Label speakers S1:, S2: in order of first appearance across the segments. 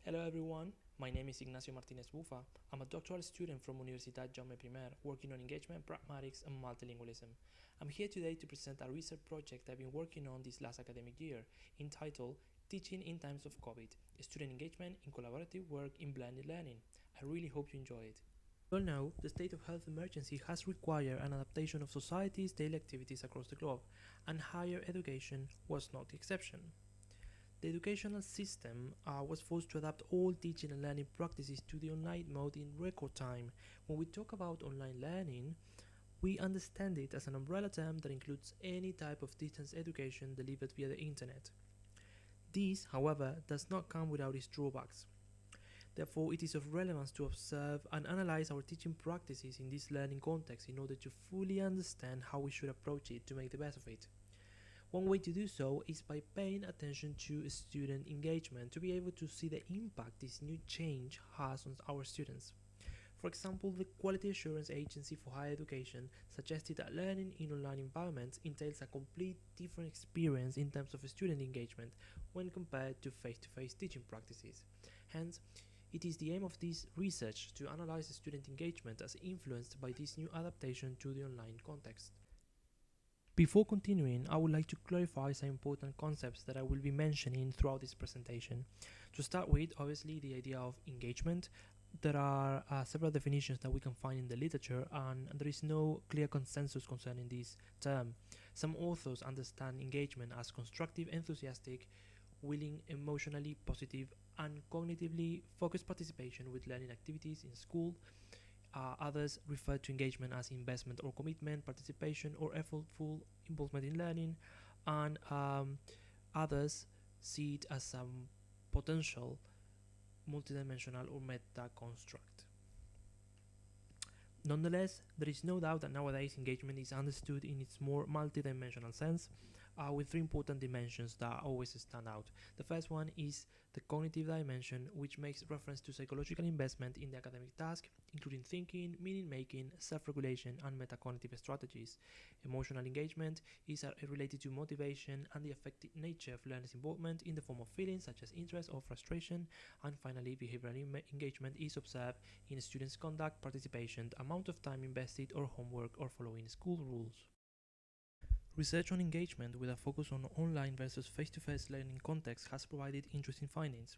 S1: Hello everyone, my name is Ignacio Martinez Bufa. I'm a doctoral student from Universidad Jaume I, working on engagement, pragmatics, and multilingualism. I'm here today to present a research project I've been working on this last academic year, entitled Teaching in Times of COVID, Student Engagement in Collaborative Work in Blended Learning. I really hope you enjoy it. We all know the state of health emergency has required an adaptation of society's daily activities across the globe, and higher education was not the exception. The educational system was forced to adapt all teaching and learning practices to the online mode in record time. When we talk about online learning, we understand it as an umbrella term that includes any type of distance education delivered via the internet. This, however, does not come without its drawbacks. Therefore, it is of relevance to observe and analyze our teaching practices in this learning context in order to fully understand how we should approach it to make the best of it. One way to do so is by paying attention to student engagement to be able to see the impact this new change has on our students. For example, the Quality Assurance Agency for Higher Education suggested that learning in online environments entails a complete different experience in terms of student engagement when compared to face-to-face teaching practices. Hence, it is the aim of this research to analyze student engagement as influenced by this new adaptation to the online context. Before continuing, I would like to clarify some important concepts that I will be mentioning throughout this presentation. To start with, obviously, the idea of engagement. There are several definitions that we can find in the literature, and there is no clear consensus concerning this term. Some authors understand engagement as constructive, enthusiastic, willing, emotionally positive, and cognitively focused participation with learning activities in school. Others refer to engagement as investment or commitment, participation, or effortful involvement in learning, and others see it as a potential multidimensional or meta construct. Nonetheless, there is no doubt that nowadays engagement is understood in its more multidimensional sense, with three important dimensions that always stand out. The first one is the cognitive dimension, which makes reference to psychological investment in the academic task, including thinking, meaning making, self-regulation, and metacognitive strategies. Emotional engagement is related to motivation and the affective nature of learner's involvement in the form of feelings such as interest or frustration. And finally, behavioral engagement is observed in students' conduct, participation, amount of time invested, or homework, or following school rules. Research on engagement with a focus on online versus face-to-face learning context has provided interesting findings.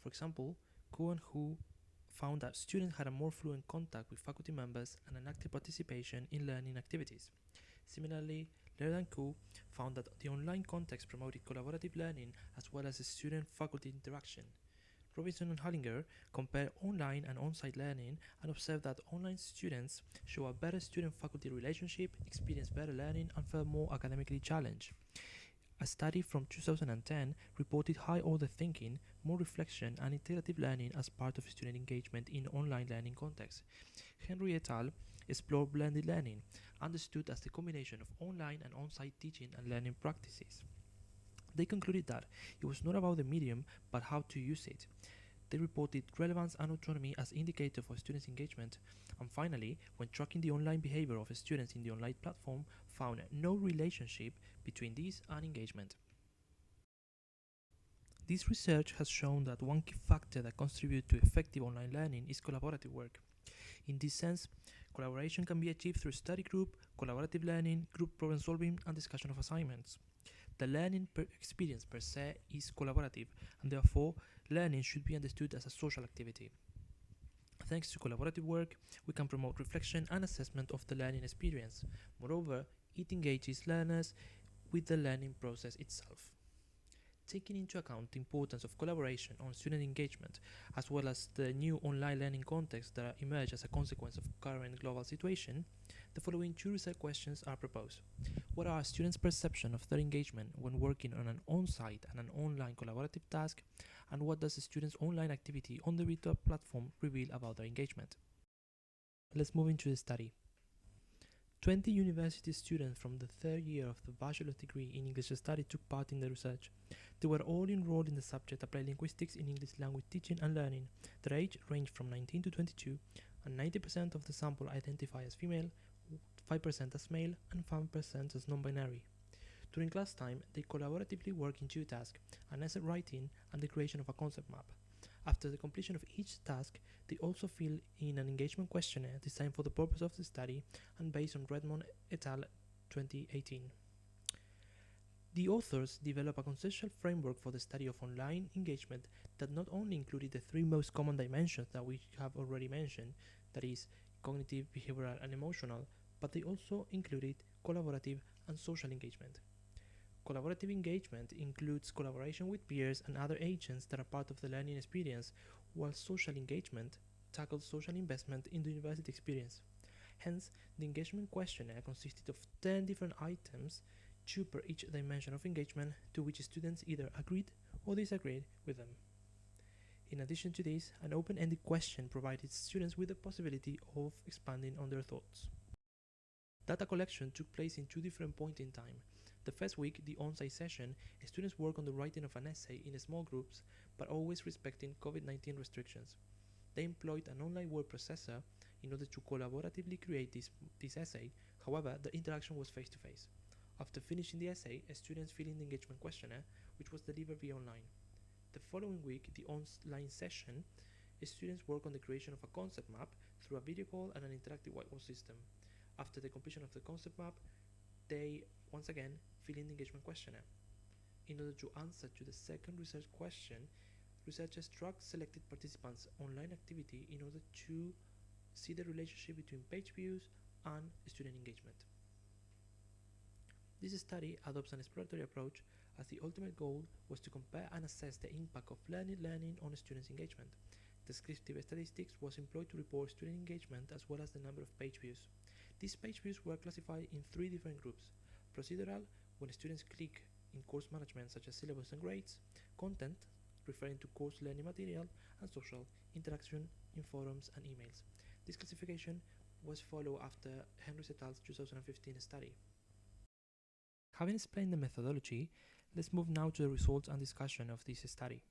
S1: For example, Ku and Hu found that students had a more fluent contact with faculty members and an active participation in learning activities. Similarly, Laird and Ku found that the online context promoted collaborative learning as well as student-faculty interaction. Robinson and Hallinger compared online and on-site learning and observed that online students show a better student-faculty relationship, experience better learning, and felt more academically challenged. A study from 2010 reported high-order thinking, more reflection, and iterative learning as part of student engagement in online learning contexts. Henry et al. Explored blended learning, understood as the combination of online and on-site teaching and learning practices. They concluded that it was not about the medium but how to use it. They reported relevance and autonomy as indicator for students' engagement, and finally, when tracking the online behavior of students in the online platform, found no relationship between this and engagement. This research has shown that one key factor that contributes to effective online learning is collaborative work. In this sense, collaboration can be achieved through study group, collaborative learning, group problem solving, and discussion of assignments. The learning experience per se is collaborative, and therefore learning should be understood as a social activity. Thanks to collaborative work, we can promote reflection and assessment of the learning experience. Moreover, it engages learners with the learning process itself. Taking into account the importance of collaboration on student engagement, as well as the new online learning context that emerged as a consequence of current global situation, the following two research questions are proposed. What are students' perception of their engagement when working on an on-site and an online collaborative task, and what does a student's online activity on the virtual platform reveal about their engagement? Let's move into the study. 20 university students from the third year of the bachelor's degree in English study took part in the research. They were all enrolled in the subject Applied Linguistics in English Language Teaching and Learning. Their age ranged from 19 to 22, and 90% of the sample identify as female, 5% as male, and 5% as non-binary. During class time, they collaboratively work in two tasks, an essay writing and the creation of a concept map. After the completion of each task, they also fill in an engagement questionnaire designed for the purpose of the study and based on Redmond et al. 2018. The authors develop a conceptual framework for the study of online engagement that not only included the three most common dimensions that we have already mentioned, that is, cognitive, behavioral, and emotional, but they also included collaborative and social engagement. Collaborative engagement includes collaboration with peers and other agents that are part of the learning experience, while social engagement tackles social investment in the university experience. Hence, the engagement questionnaire consisted of 10 different items, 2 per each dimension of engagement, to which students either agreed or disagreed with them. In addition to this, an open-ended question provided students with the possibility of expanding on their thoughts. Data collection took place in 2 different points in time. The first week, the on-site session, students work on the writing of an essay in small groups, but always respecting COVID-19 restrictions. They employed an online word processor in order to collaboratively create this essay. However, the interaction was face-to-face. After finishing the essay, students fill in the engagement questionnaire, which was delivered via online. The following week, the online session, students work on the creation of a concept map through a video call and an interactive whiteboard system. After the completion of the concept map, they once again fill in the engagement questionnaire. In order to answer to the second research question, researchers tracked selected participants' online activity in order to see the relationship between page views and student engagement. This study adopts an exploratory approach, as the ultimate goal was to compare and assess the impact of learning on students' engagement. Descriptive statistics was employed to report student engagement as well as the number of page views. These page views were classified in 3 different groups: procedural, when students click in course management such as syllabus and grades; content, referring to course learning material; and social, interaction in forums and emails. This classification was followed after Henry et al.'s 2015 study. Having explained the methodology, let's move now to the results and discussion of this study.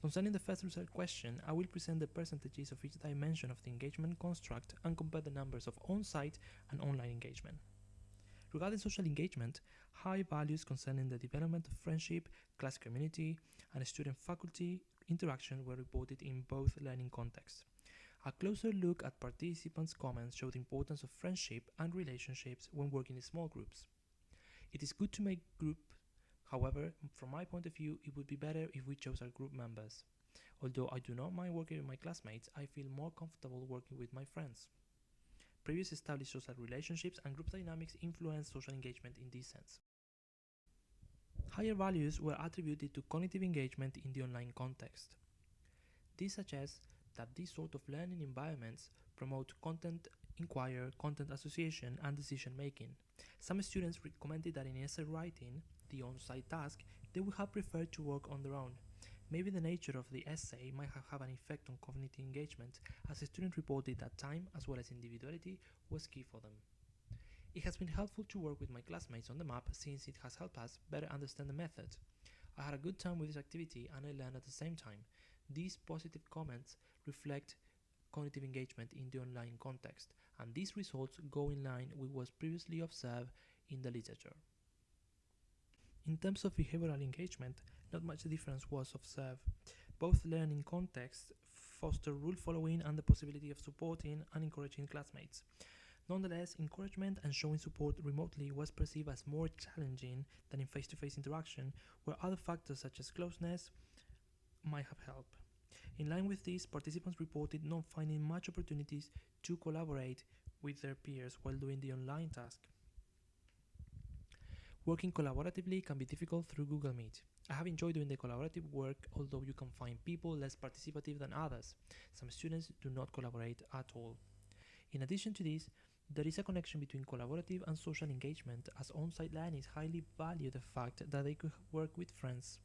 S1: Concerning the first research question, I will present the percentages of each dimension of the engagement construct and compare the numbers of on-site and online engagement. Regarding social engagement, high values concerning the development of friendship, class community, and student-faculty interaction were reported in both learning contexts. A closer look at participants' comments showed the importance of friendship and relationships when working in small groups. It is good to make groups. However, from my point of view, it would be better if we chose our group members. Although I do not mind working with my classmates, I feel more comfortable working with my friends. Previous established social relationships and group dynamics influence social engagement in this sense. Higher values were attributed to cognitive engagement in the online context. This suggests that these sort of learning environments promote content inquiry, content association, and decision making. Some students recommended that in essay writing, the on-site task, they would have preferred to work on their own. Maybe the nature of the essay might have had an effect on cognitive engagement, as the student reported that time as well as individuality was key for them. It has been helpful to work with my classmates on the map since it has helped us better understand the method. I had a good time with this activity and I learned at the same time. These positive comments reflect cognitive engagement in the online context, and these results go in line with what was previously observed in the literature. In terms of behavioral engagement, not much difference was observed. Both learning contexts foster rule following and the possibility of supporting and encouraging classmates. Nonetheless, encouragement and showing support remotely was perceived as more challenging than in face-to-face interaction, where other factors such as closeness might have helped. In line with this, participants reported not finding much opportunities to collaborate with their peers while doing the online task. Working collaboratively can be difficult through Google Meet. I have enjoyed doing the collaborative work, although you can find people less participative than others. Some students do not collaborate at all. In addition to this, there is a connection between collaborative and social engagement, as on-site learners highly value the fact that they could work with friends.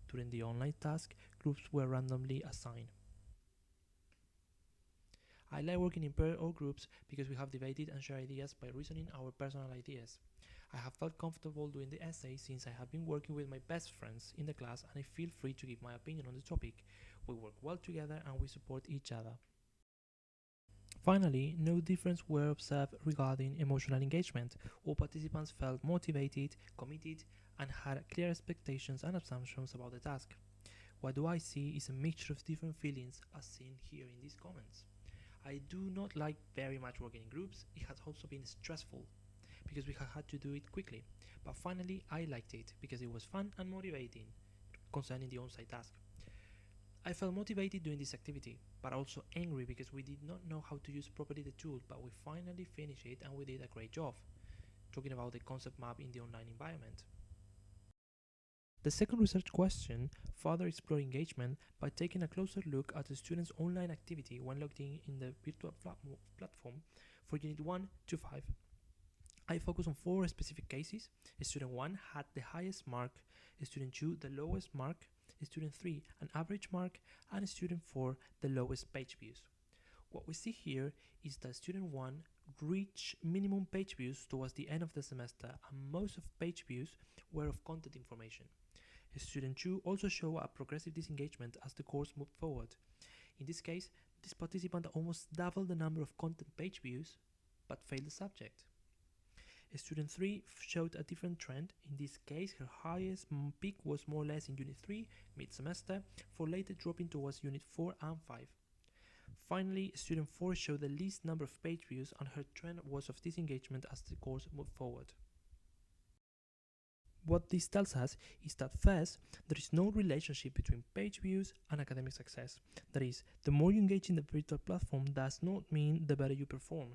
S1: During the online task, groups were randomly assigned. I like working in pair or groups because we have debated and shared ideas by reasoning our personal ideas. I have felt comfortable doing the essay since I have been working with my best friends in the class and I feel free to give my opinion on the topic. We work well together and we support each other. Finally, no difference were observed regarding emotional engagement. All participants felt motivated, committed, and had clear expectations and assumptions about the task. What do I see is a mixture of different feelings as seen here in these comments. I do not like very much working in groups. It has also been stressful because we have had to do it quickly. But finally, I liked it because it was fun and motivating concerning the on-site task. I felt motivated doing this activity, but also angry because we did not know how to use properly the tool, but we finally finished it and we did a great job, talking about the concept map in the online environment. The second research question further explored engagement by taking a closer look at the student's online activity when logged in the virtual platform for Unit 1 to 5. I focus on 4 specific cases. Student 1 had the highest mark, Student 2 the lowest mark, Student 3 an average mark, and Student 4 the lowest page views. What we see here is that Student 1 reached minimum page views towards the end of the semester, and most of page views were of content information. Student 2 also showed a progressive disengagement as the course moved forward. In this case, this participant almost doubled the number of content page views, but failed the subject. Student 3 showed a different trend. In this case, her highest peak was more or less in Unit 3, mid-semester, for later dropping towards Unit 4 and 5. Finally, Student 4 showed the least number of page views, and her trend was of disengagement as the course moved forward. What this tells us is that first, there is no relationship between page views and academic success. That is, the more you engage in the virtual platform does not mean the better you perform.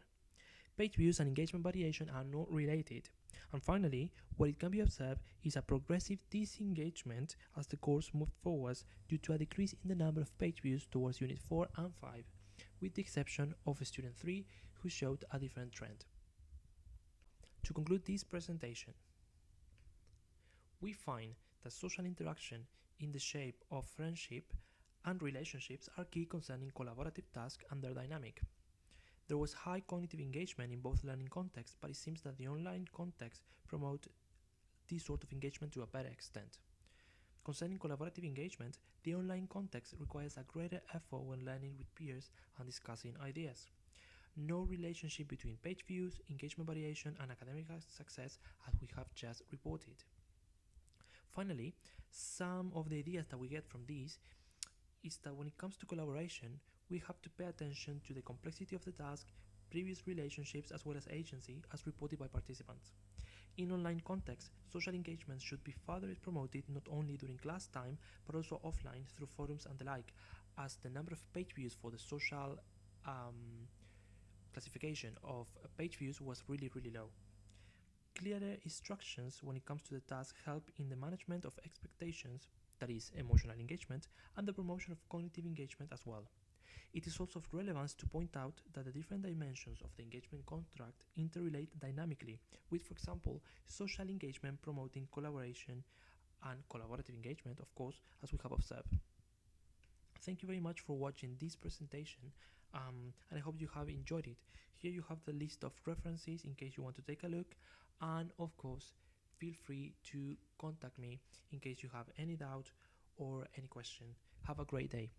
S1: Page views and engagement variation are not related. And finally, what it can be observed is a progressive disengagement as the course moved forwards due to a decrease in the number of page views towards Unit 4 and 5, with the exception of Student 3, who showed a different trend. To conclude this presentation, we find that social interaction in the shape of friendship and relationships are key concerning collaborative tasks and their dynamic. There was high cognitive engagement in both learning contexts, but it seems that the online context promotes this sort of engagement to a better extent. Concerning collaborative engagement, the online context requires a greater effort when learning with peers and discussing ideas. No relationship between page views, engagement variation, and academic success as we have just reported. Finally, some of the ideas that we get from this is that when it comes to collaboration, we have to pay attention to the complexity of the task, previous relationships, as well as agency, as reported by participants. In online context, social engagement should be further promoted not only during class time, but also offline through forums and the like, as the number of page views for the social classification of page views was really low. Clearer instructions when it comes to the task help in the management of expectations, that is, emotional engagement, and the promotion of cognitive engagement as well. It is also of relevance to point out that the different dimensions of the engagement contract interrelate dynamically, with, for example, social engagement promoting collaboration and collaborative engagement, of course, as we have observed. Thank you very much for watching this presentation, and I hope you have enjoyed it. Here you have the list of references in case you want to take a look, and of course, feel free to contact me in case you have any doubt or any question. Have a great day.